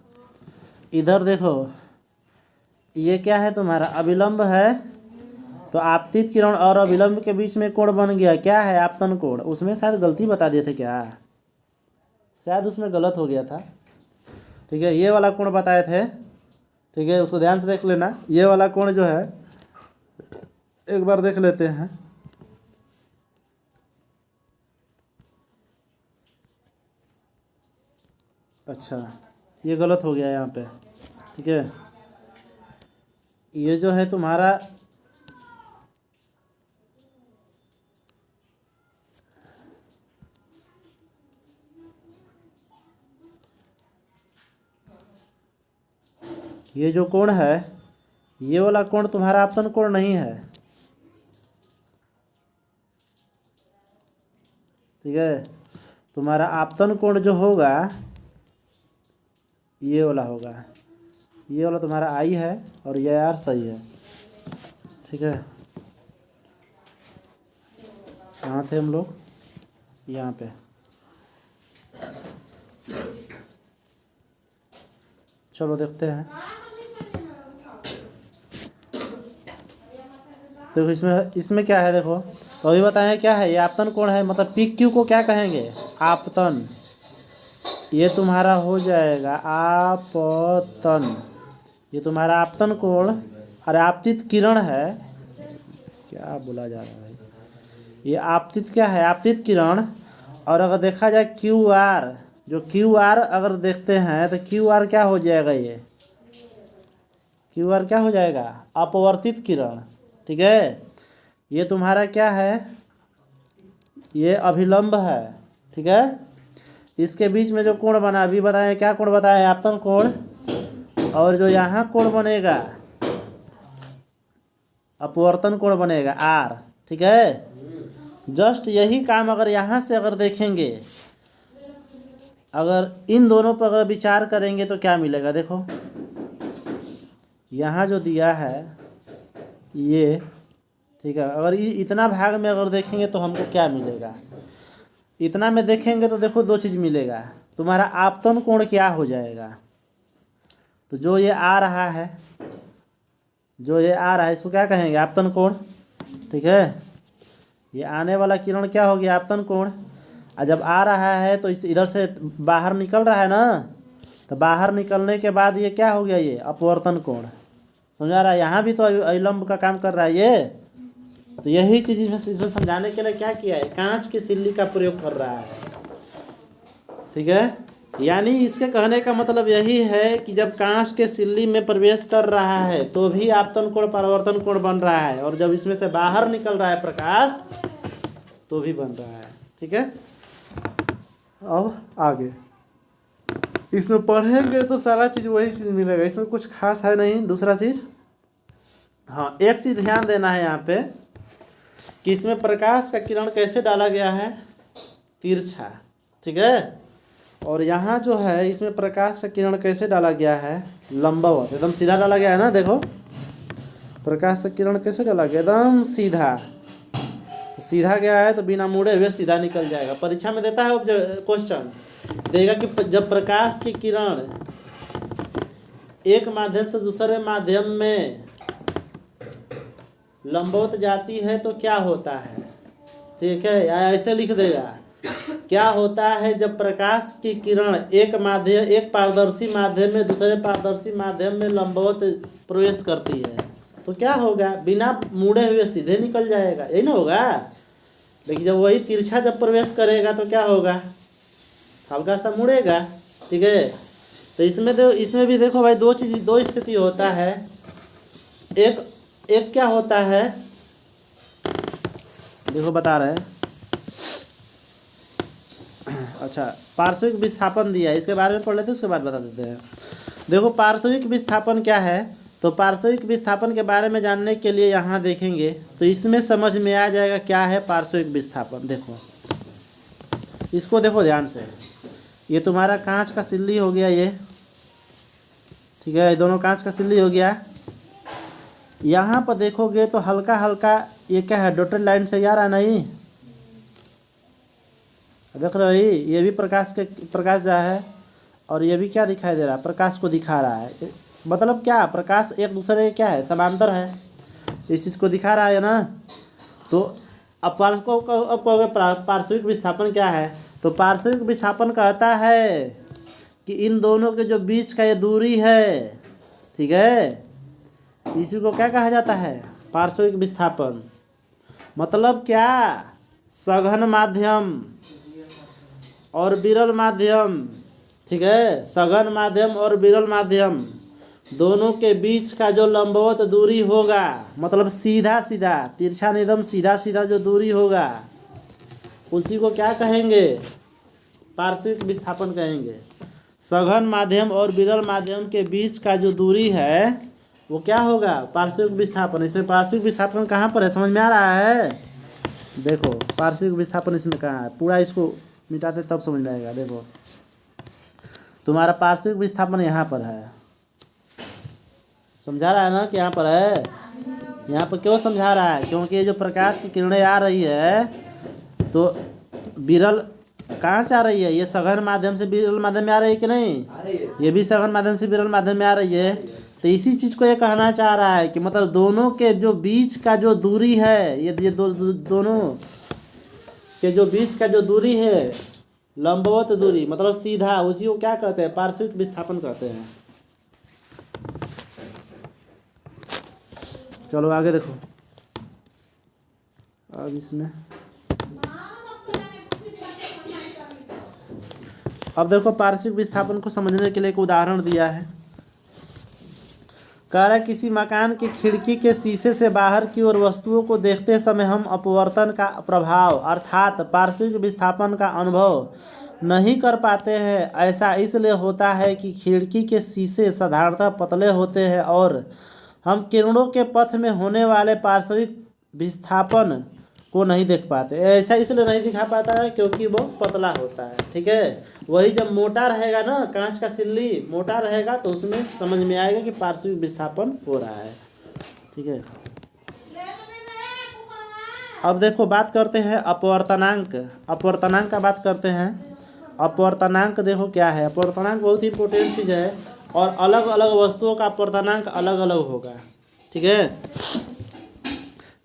इधर देखो, ये क्या है? तुम्हारा अभिलंब है। तो आपतित किरण और अभिलंब के बीच में कोण बन गया, क्या है? आपतन कोण। उसमें शायद गलती बता दिए थे क्या? शायद उसमें गलत हो गया था। ठीक है, ये वाला कोण बताए थे। ठीक है, उसको ध्यान से देख लेना। ये वाला कोण जो है एक बार देख लेते हैं। अच्छा, ये गलत हो गया यहाँ पे। ठीक है, ये जो है तुम्हारा ये जो कोण है, ये वाला कोण तुम्हारा आपतन कोण नहीं है। ठीक है, तुम्हारा आपतन कोण जो होगा ये वाला होगा। ये वाला तुम्हारा आई है और ये आर सही है। ठीक है, कहाँ थे हम लोग? यहाँ पे। चलो देखते हैं। देखो इसमें क्या है? देखो तो अभी बताएं क्या है? ये आपतन कोण है, मतलब पी क्यू को क्या कहेंगे? आपतन। ये तुम्हारा हो जाएगा आपतन। ये तुम्हारा आपतन कोण और आपतित किरण है। क्या बोला जा रहा है? ये आपतित क्या है? आपतित किरण। और अगर देखा जाए क्यू आर, जो क्यू आर अगर देखते हैं तो क्यू आर क्या हो जाएगा? ये क्यू आर क्या हो जाएगा? अपवर्तित किरण। ठीक है, ये तुम्हारा क्या है? ये अभिलंब है। ठीक है, इसके बीच में जो कोण बना अभी बताए, क्या कोण बताया? आपतन कोण। और जो यहाँ कोण बनेगा अपवर्तन कोण बनेगा आर। ठीक है, जस्ट यही काम अगर यहाँ से अगर देखेंगे, अगर इन दोनों पर अगर विचार करेंगे तो क्या मिलेगा? देखो यहाँ जो दिया है ये, ठीक है, अगर इतना भाग में अगर देखेंगे तो हमको क्या मिलेगा? इतना में देखेंगे तो देखो दो चीज़ मिलेगा। तुम्हारा आपतन कोण क्या हो जाएगा? तो जो ये आ रहा है, जो ये आ रहा है इसको क्या कहेंगे? आपतन कोण। ठीक है, ये आने वाला किरण क्या हो गया? आपतन कोण। और जब आ रहा है तो इस इधर से बाहर निकल रहा है ना, तो बाहर निकलने के बाद ये क्या हो गया? ये अपवर्तन कोण। समझा रहा है? यहाँ भी तो अभिलंब का काम कर रहा है ये। तो यही चीज़ इसमें समझाने के लिए क्या किया है, कांच की सिल्ली का प्रयोग कर रहा है। ठीक है, यानी इसके कहने का मतलब यही है कि जब कांच के सिल्ली में प्रवेश कर रहा है तो भी आपतन कोण परावर्तन कोण बन रहा है, और जब इसमें से बाहर निकल रहा है प्रकाश तो भी बन रहा है। ठीक है, अब आगे इसमें पढ़ेंगे तो सारा चीज़ वही चीज़ मिलेगा, इसमें कुछ खास है नहीं। दूसरा चीज़, हाँ एक चीज़ ध्यान देना है यहाँ पे कि इसमें प्रकाश का किरण कैसे डाला गया है, तिरछा। ठीक है, और यहाँ जो है इसमें प्रकाश का किरण कैसे डाला गया है, लंबवत, एकदम सीधा डाला गया है ना। देखो प्रकाश का किरण कैसे डाला गया, एकदम सीधा। तो सीधा गया है तो बिना मुड़े हुए सीधा निकल जाएगा। परीक्षा में देता है क्वेश्चन, देगा कि जब प्रकाश की किरण एक माध्यम से दूसरे माध्यम में लंबवत जाती है तो क्या होता है। ठीक है, या ऐसे लिख देगा, क्या होता है जब प्रकाश की किरण एक पारदर्शी माध्यम में दूसरे पारदर्शी माध्यम में लंबवत प्रवेश करती है तो क्या होगा, बिना मुड़े हुए सीधे निकल जाएगा, यही ना होगा। लेकिन जब वही तिरछा जब प्रवेश करेगा तो क्या होगा, हल्का सा मुड़ेगा। ठीक है, तो इसमें भी देखो भाई दो स्थिति होता है। एक क्या होता है, देखो बता रहे हैं। अच्छा, पार्श्विक विस्थापन दिया है, इसके बारे में पढ़ लेते हैं, उसके बाद बता देते हैं। देखो पार्श्विक विस्थापन क्या है, तो पार्श्विक विस्थापन के बारे में जानने के लिए यहाँ देखेंगे तो इसमें समझ में आ जाएगा क्या है पार्श्विक विस्थापन। देखो इसको देखो ध्यान से, ये तुम्हारा कांच का सिल्ली हो गया ये। ठीक है, ये दोनों कांच का सिल्ली हो गया। यहाँ पर देखोगे तो हल्का हल्का ये क्या है, डॉटेड लाइन से जा रहा नहीं, देख रहे हो, ये भी प्रकाश जा है, और ये भी क्या दिखाई दे रहा है, प्रकाश को दिखा रहा है। मतलब क्या, प्रकाश एक दूसरे के क्या है, समांतर है, इस चीज़ को दिखा रहा है ना। तो अब कहोगे पार्श्विक विस्थापन क्या है, तो पार्श्विक विस्थापन कहता है कि इन दोनों के जो बीच का ये दूरी है, ठीक है, इसी को क्या कहा जाता है, पार्श्विक विस्थापन। मतलब क्या, सघन माध्यम और विरल माध्यम, ठीक है, सघन माध्यम और विरल माध्यम दोनों के बीच का जो लंबवत दूरी होगा, मतलब सीधा सीधा, तिरछा नहीं, एकदम सीधा सीधा जो दूरी होगा उसी को क्या कहेंगे, पार्श्विक विस्थापन कहेंगे। सघन माध्यम और विरल माध्यम के बीच का जो दूरी है वो क्या होगा, पार्श्विक विस्थापन। इसमें पार्श्विक विस्थापन कहाँ पर है, समझ में आ रहा है। देखो पार्श्विक विस्थापन इसमें कहाँ है, पूरा इसको मिटाते तब समझ में आएगा। देखो तुम्हारा पार्श्विक विस्थापन यहाँ पर है, समझा रहा है ना कि यहाँ पर है। यहाँ पर क्यों समझा रहा है, क्योंकि ये जो प्रकाश की किरणें आ रही है तो विरल कहाँ से आ रही है, ये सघन माध्यम से विरल माध्यम में आ रही है कि नहीं, ये भी सघन माध्यम से विरल माध्यम में आ रही है। तो इसी चीज़ को ये कहना चाह रहा है कि मतलब दोनों के जो बीच का जो दूरी है, ये दोनों के जो बीच का जो दूरी है, लंबवत दूरी मतलब सीधा, उसी को क्या कहते हैं, पार्श्विक विस्थापन कहते हैं। चलो आगे देखो, अब इसमें अब देखो पार्श्विक विस्थापन को समझने के लिए एक उदाहरण दिया है। कह रहा है किसी मकान की खिड़की के शीशे से बाहर की ओर वस्तुओं को देखते समय हम अपवर्तन का प्रभाव अर्थात पार्श्विक विस्थापन का अनुभव नहीं कर पाते हैं। ऐसा इसलिए होता है कि खिड़की के शीशे साधारणतः पतले होते हैं और हम किरणों के पथ में होने वाले पार्श्विक विस्थापन को नहीं देख पाते। ऐसा इसलिए नहीं दिखा पाता है क्योंकि वो पतला होता है। ठीक है, वही जब मोटा रहेगा ना, कांच का सिल्ली मोटा रहेगा तो उसमें समझ में आएगा कि पार्श्विक विस्थापन हो रहा है। ठीक है, अब देखो बात करते हैं अपवर्तनांक। अपवर्तनांक का बात करते हैं। अपवर्तनांक देखो क्या है, अपवर्तनांक बहुत ही इंपॉर्टेंट चीज़ है और अलग अलग वस्तुओं का अपवर्तनांक अलग अलग होगा। ठीक है,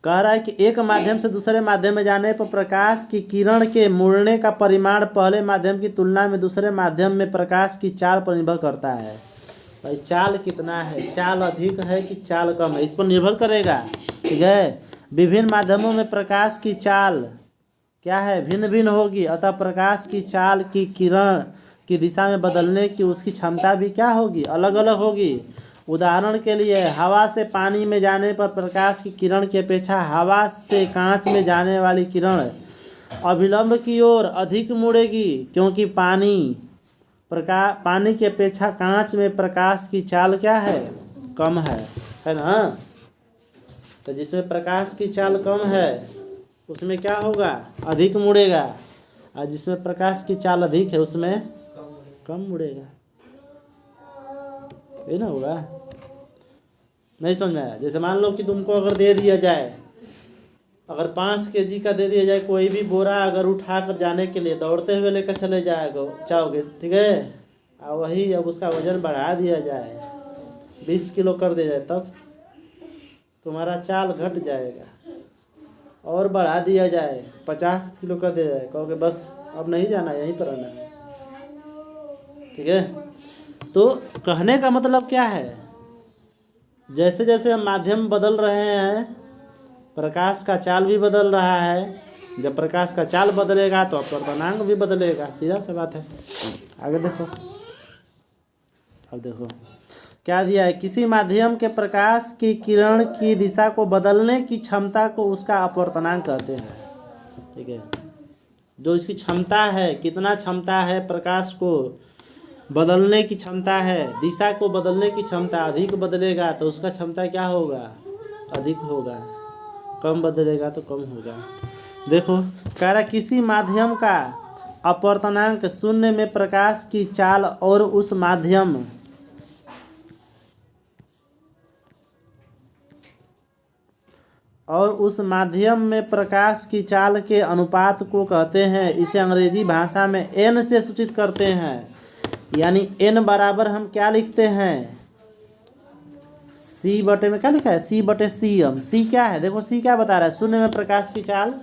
कह रहा है कि एक माध्यम से दूसरे माध्यम में जाने पर प्रकाश की किरण के मुड़ने का परिमाण पहले माध्यम की तुलना में दूसरे माध्यम में प्रकाश की चाल पर निर्भर करता है। भाई चाल कितना है, चाल अधिक है कि चाल कम है, इस पर निर्भर करेगा। ठीक है, विभिन्न माध्यमों में प्रकाश की चाल क्या है, भिन्न भिन्न होगी। अतः प्रकाश की चाल की किरण की दिशा में बदलने की उसकी क्षमता भी क्या होगी, अलग अलग होगी। उदाहरण के लिए हवा से पानी में जाने पर प्रकाश की किरण की अपेक्षा हवा से कांच में जाने वाली किरण अभिलंब की ओर अधिक मुड़ेगी, क्योंकि पानी की अपेक्षा कांच में प्रकाश की चाल क्या है, कम है ना। तो जिसमें प्रकाश की चाल कम है उसमें क्या होगा, अधिक मुड़ेगा, और जिसमें प्रकाश की चाल अधिक है उसमें कम मुड़ेगा। ये ना होगा, नहीं समझ में आया। जैसे मान लो कि तुमको अगर दे दिया जाए, अगर 5 kg का दे दिया जाए कोई भी बोरा, अगर उठा कर जाने के लिए दौड़ते हुए लेकर चले जाओगे, ठीक है, और वही अब उसका वजन बढ़ा दिया जाए, 20 किलो कर दिया जाए, तब तुम्हारा चाल घट जाएगा। और बढ़ा दिया जाए 50 किलो कर दिया जाए, कहोगे बस अब नहीं जाना, यहीं पर रहना है, ठीक है। तो कहने का मतलब क्या है, जैसे जैसे हम माध्यम बदल रहे हैं प्रकाश का चाल भी बदल रहा है। जब प्रकाश का चाल बदलेगा तो अपवर्तनांक भी बदलेगा, सीधा सा बात है। आगे देखो, अब देखो क्या दिया है, किसी माध्यम के प्रकाश की किरण की दिशा को बदलने की क्षमता को उसका अपवर्तनांक कहते हैं, ठीक है। जो इसकी क्षमता है, कितना क्षमता है, प्रकाश को बदलने की क्षमता है, दिशा को बदलने की क्षमता, अधिक बदलेगा तो उसका क्षमता क्या होगा, अधिक होगा, कम बदलेगा तो कम होगा। देखो कह रहा किसी माध्यम का अपवर्तनांक शून्य में प्रकाश की चाल और उस माध्यम में प्रकाश की चाल के अनुपात को कहते हैं। इसे अंग्रेजी भाषा में n से सूचित करते हैं। यानी n बराबर हम क्या लिखते हैं, c बटे में क्या लिखा है, c बटे cm। c क्या है, देखो c क्या बता रहा है, शून्य में प्रकाश की चाल,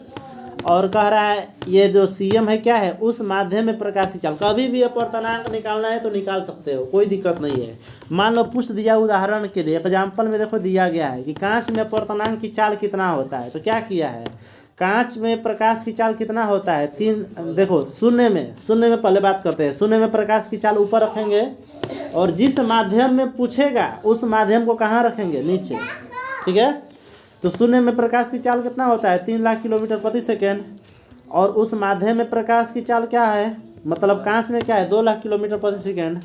और कह रहा है ये जो cm है क्या है, उस माध्यम में प्रकाश की चाल। कभी भी अपवर्तनांक निकालना है तो निकाल सकते हो, कोई दिक्कत नहीं है। मान लो पूछ दिया, उदाहरण के लिए एग्जाम्पल में देखो दिया गया है कि कांच में अपवर्तनांक की चाल कितना होता है। तो क्या किया है, कांच में प्रकाश की चाल कितना होता है, 3। देखो शून्य में पहले बात करते हैं। शून्य में प्रकाश की चाल ऊपर रखेंगे, और जिस माध्यम में पूछेगा उस माध्यम को कहाँ रखेंगे, नीचे, ठीक है। तो शून्य में प्रकाश की चाल कितना होता है, 3 लाख किलोमीटर प्रति सेकेंड, और उस माध्यम में प्रकाश की चाल क्या है, मतलब कांच में क्या है, 2 लाख किलोमीटर प्रति सेकेंड।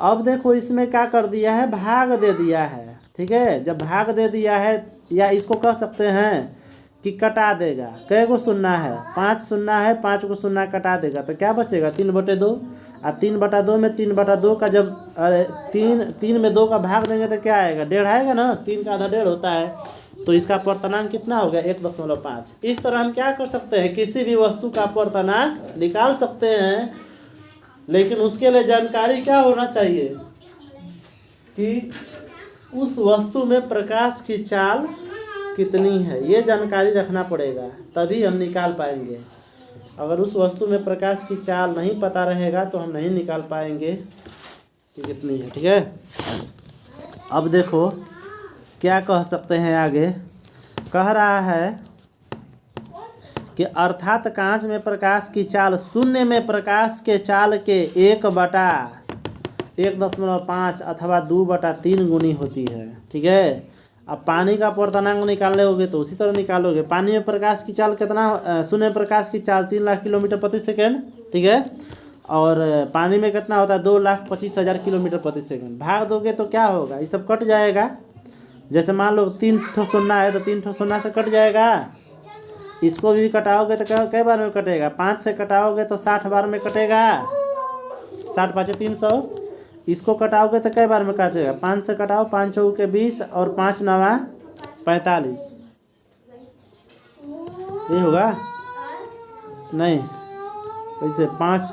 अब देखो इसमें क्या कर दिया है, भाग दे दिया है, ठीक है। जब भाग दे दिया है, या इसको कह सकते हैं कि कटा देगा, कै को शून्य है, 5 शून्य है, 5 को शून्य कटा देगा, तो क्या बचेगा, 3/2। और 3/2 में 3/2 का जब 3 में 2 का भाग देंगे तो क्या आएगा, 1.5 आएगा ना, 3 का आधा 1.5 होता है। तो इसका अपवर्तनांक कितना हो गया, 1.5। इस तरह हम क्या कर सकते हैं, किसी भी वस्तु का अपवर्तनांक निकाल सकते हैं, लेकिन उसके लिए जानकारी क्या होना चाहिए कि उस वस्तु में प्रकाश की चाल कितनी है, ये जानकारी रखना पड़ेगा, तभी हम निकाल पाएंगे। अगर उस वस्तु में प्रकाश की चाल नहीं पता रहेगा तो हम नहीं निकाल पाएंगे कि कितनी है, ठीक है। अब देखो क्या कह सकते हैं आगे, कह रहा है कि अर्थात कांच में प्रकाश की चाल शून्य में प्रकाश के चाल के 1/1.5 अथवा 2/3 गुनी होती है, ठीक है। अब पानी का अपवर्तनांक निकालने होगे तो उसी तरह निकालोगे। पानी में प्रकाश की चाल कितना, शून्य में प्रकाश की चाल 3 लाख किलोमीटर प्रति सेकेंड, ठीक है। और पानी में कितना होता है, 2,25,000 किलोमीटर प्रति सेकेंड। भाग दोगे तो क्या होगा, ये सब कट जाएगा। जैसे मान लो 3 ठो शून्य है तो 3 ठो शून्य से कट जाएगा। इसको भी कटाओगे तो कई बार में कटेगा, 5 से कटाओगे तो 60 बार में कटेगा, 60 5 300। इसको कटाओगे तो कई बार में काटेगा, 5 से कटाओ, 5 चौके के 20 और 5 9 45। ये होगा नहीं, वैसे 5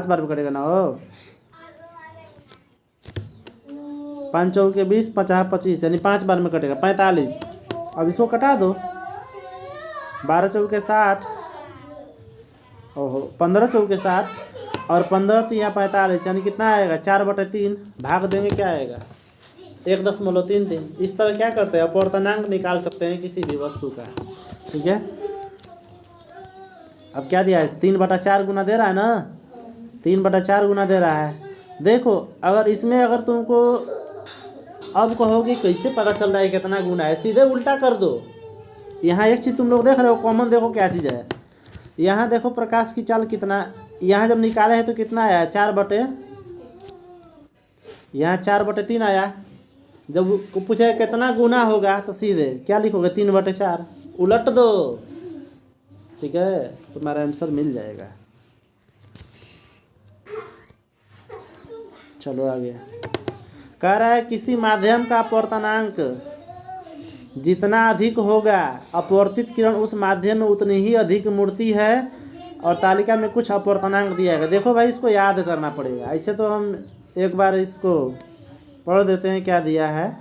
बार में कटेगा ना, हो 5 चौके के 20 50 25, यानी 5 बार में कटेगा 45। अब इसको कटा दो, 12 चौके 60, ओहो 15 चौके 60 और 15 तो यहाँ 45, यानी कितना आएगा, 4/3। भाग देंगे क्या आएगा, 1.33। इस तरह क्या करते हैं, अपवर्तनांक निकाल सकते हैं किसी भी वस्तु का। ठीक है, अब क्या दिया है, 3/4 गुना दे रहा है ना, 3/4 गुना दे रहा है। देखो अगर इसमें अगर तुमको अब कहोगे कैसे पता चल रहा है कितना गुना है, सीधे उल्टा कर दो। यहाँ एक चीज़ तुम लोग देख रहे हो कॉमन, देखो क्या चीज़ है। यहाँ देखो प्रकाश की चाल कितना, यहाँ जब निकाले हैं तो कितना आया, 4/, यहाँ 4/3 आया। जब पूछे कितना गुना होगा तो सीधे क्या लिखोगे, 3/4, उलट दो। ठीक है, तुम्हारा आंसर मिल जाएगा। चलो आगे, कह रहा है किसी माध्यम का अपवर्तनांक जितना अधिक होगा, अपवर्तित किरण उस माध्यम में उतनी ही अधिक मूर्ति है, और तालिका में कुछ अपवर्तनांक दिया है। देखो भाई इसको याद करना पड़ेगा, ऐसे तो हम एक बार इसको पढ़ देते हैं क्या दिया है,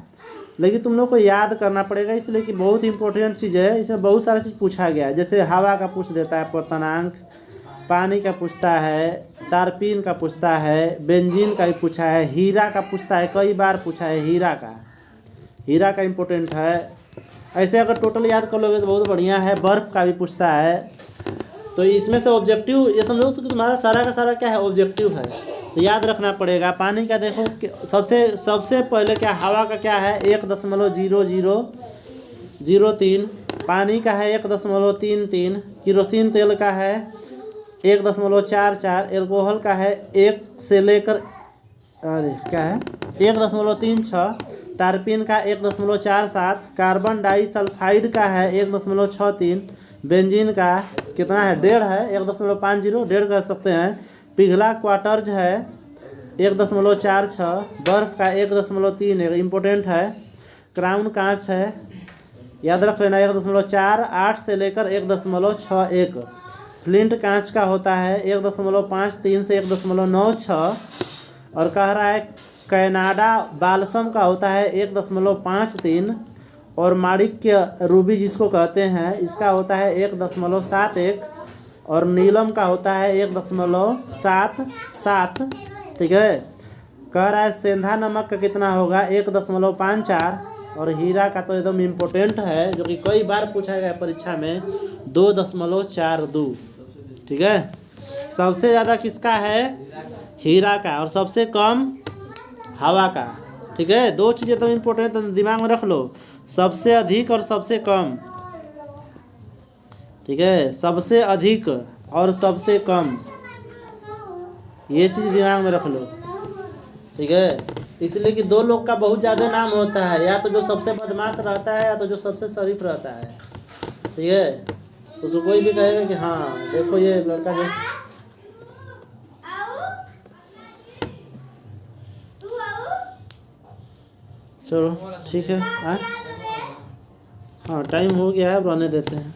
लेकिन तुम लोग को याद करना पड़ेगा, इसलिए कि बहुत इंपॉर्टेंट चीज़ है। इसमें बहुत सारा चीज़ पूछा गया है, जैसे हवा का पूछ देता है अपवर्तनांक, पानी का पूछता है, तारपीन का पूछता है, बेंजीन का भी पूछा है, हीरा का पूछता है, कई बार पूछा है हीरा का इम्पोर्टेंट है। ऐसे अगर टोटल याद कर लोगे तो बहुत बढ़िया है। बर्फ़ का भी पूछता है। तो इसमें से ऑब्जेक्टिव ये समझो तो तुम्हारा सारा का सारा क्या है, ऑब्जेक्टिव है, तो याद रखना पड़ेगा। पानी का देखो सबसे पहले क्या, हवा का क्या है 1.0003, पानी का है 1.33, केरोसिन तेल का है 1.44, एल्कोहल का है 1 से लेकर क्या है 1.36, तारपीन का 1.47, कार्बन डाइसल्फाइड का है 1.63, बेंजीन का कितना है 1.5 है, 1.50, 1.5 कर सकते हैं। पिघला क्वार्टर्ज है 1.46, बर्फ़ का 1.3 इम्पोर्टेंट है। क्राउन कांच है, याद रख लेना 1.48 से लेकर 1.61। फ्लिंट कांच का होता है 1.53 से 1.96, और कह रहा है कनाडा बालसम का होता है 1.53, और माणिक्य रूबी जिसको कहते हैं इसका होता है 1.71, और नीलम का होता है 1.77। ठीक है, कह रहा है सेंधा नमक का कितना होगा 1.54, और हीरा का तो एकदम इम्पोर्टेंट है जो कि कई बार पूछा गया परीक्षा में 2.42। ठीक है, सबसे ज़्यादा किसका है, हीरा का, और सबसे कम हवा का। ठीक है, दो चीज़ें तो इम्पोर्टेंट तो दिमाग में रख लो, सबसे अधिक और सबसे कम। ठीक है, सबसे अधिक और सबसे कम, ये चीज़ दिमाग में रख लो। ठीक है, इसलिए कि दो लोग का बहुत ज़्यादा नाम होता है, या तो जो सबसे बदमाश रहता है या तो जो सबसे शरीफ रहता है। ठीक है, उसको कोई भी कहेगा कि हाँ देखो ये लड़का जो, चलो ठीक है। हाँ टाइम हो गया है, अब रहने देते हैं।